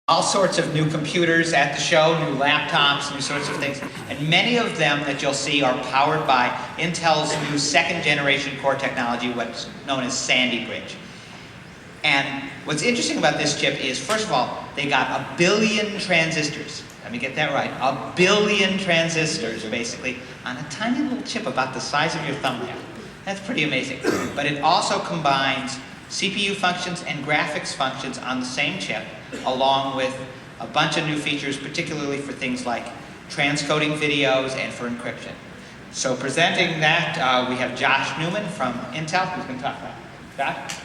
all sorts of new computers at the show, new laptops, new sorts of things. And many of them that you'll see are powered by Intel's new second generation core technology, what's known as Sandy Bridge. And what's interesting about this chip is, first of all, they got 1 billion transistors. Let me get that right. 1 billion transistors, basically, on a tiny little chip about the size of your thumbnail. That's pretty amazing. But it also combines CPU functions and graphics functions on the same chip, along with a bunch of new features, particularly for things like transcoding videos and for encryption. So presenting that, we have Josh Newman from Intel, who's going to talk about it. Josh?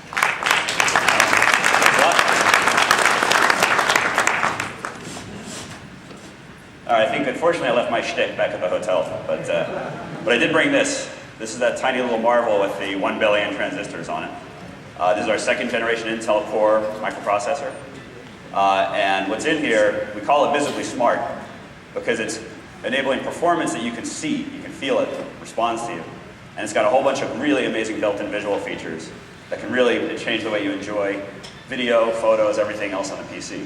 All right, I think unfortunately I left my shtick back at the hotel, but I did bring this. This is that tiny little marvel with the 1 billion transistors on it. This is our second generation Intel Core microprocessor. And what's in here, we call it visibly smart because it's enabling performance that you can see, you can feel it, responds to you. And it's got a whole bunch of really amazing built-in visual features that can really change the way you enjoy video, photos, everything else on the PC.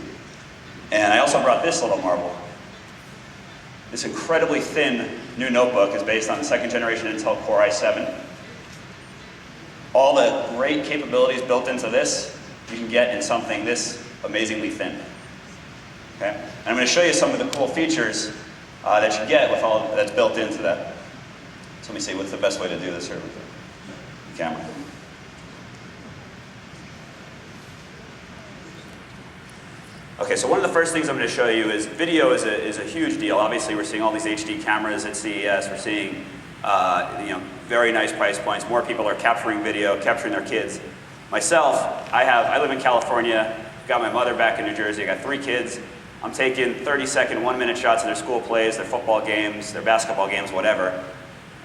And I also brought this little marvel. This incredibly thin new notebook is based on the second generation Intel Core i7. All the great capabilities built into this, you can get in something this amazingly thin. Okay? And I'm going to show you some of the cool features that you get with all that's built into that. So let me see, what's the best way to do this here with the camera? Okay, so one of the first things I'm going to show you is video is a huge deal. Obviously, we're seeing all these HD cameras at CES. We're seeing very nice price points. More people are capturing video, capturing their kids. Myself, I live in California. Got my mother back in New Jersey. I got 3 kids. I'm taking 30-second, 1-minute shots of their school plays, their football games, their basketball games, whatever.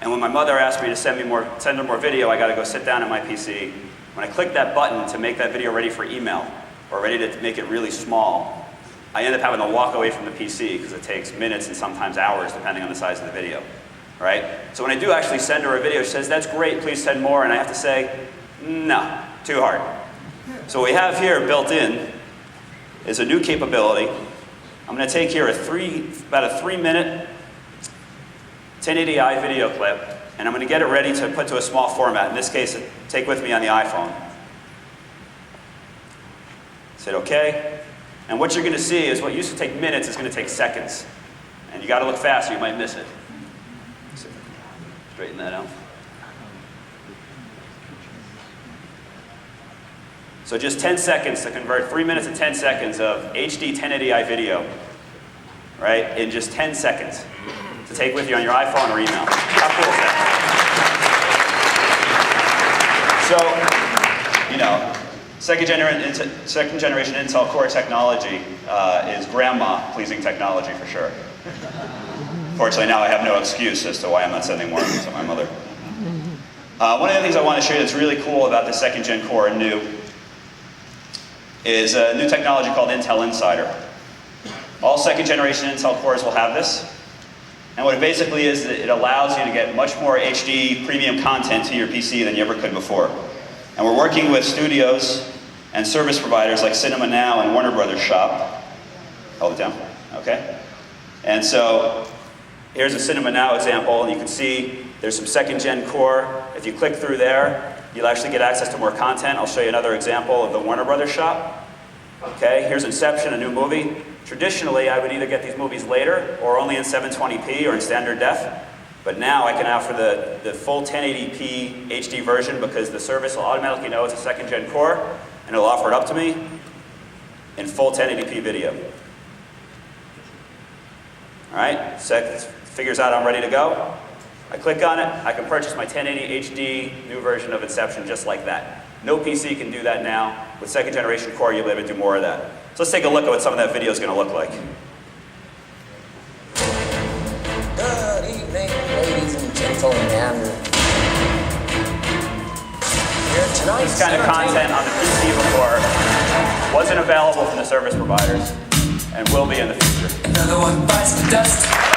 And when my mother asked me to send her more video, I got to go sit down at my PC. When I click that button to make that video ready for email, or ready to make it really small, I end up having to walk away from the PC because it takes minutes and sometimes hours depending on the size of the video, right? So when I do actually send her a video, she says, "That's great, please send more," and I have to say, no, too hard. So what we have here built in is a new capability. I'm going to take here about a 3-minute 1080i video clip, and I'm going to get it ready to put to a small format. In this case, take with me on the iPhone. Hit OK. And what you're going to see is what used to take minutes is going to take seconds. And you got to look fast or you might miss it. Straighten that out. So just 10 seconds to convert 3 minutes and 10 seconds of HD 1080i video, right, in just 10 seconds to take with you on your iPhone or email. How cool is that? So, you know, second generation Intel Core technology is grandma-pleasing technology for sure. Fortunately, now I have no excuse as to why I'm not sending more to my mother. One of the things I want to show you that's really cool about the second gen Core and new is a new technology called Intel Insider. All second generation Intel Cores will have this. And what it basically is, it allows you to get much more HD premium content to your PC than you ever could before. And we're working with studios and service providers like Cinema Now and Warner Brothers Shop. Hold it down, okay? And so here's a Cinema Now example, and you can see there's some second gen Core. If you click through there, you'll actually get access to more content. I'll show you another example of the Warner Brothers Shop. Okay, here's Inception, a new movie. Traditionally, I would either get these movies later or only in 720p or in standard def. But now I can offer the full 1080p HD version because the service will automatically know it's a second gen Core and it'll offer it up to me in full 1080p video. All right, figures out I'm ready to go. I click on it, I can purchase my 1080 HD new version of Inception just like that. No PC can do that now. With second generation Core, you'll be able to do more of that. So let's take a look at what some of that video is going to look like. Good evening, ladies and gentlemen. This kind of content on the PC before wasn't available from the service providers and will be in the future. Another one bites the dust.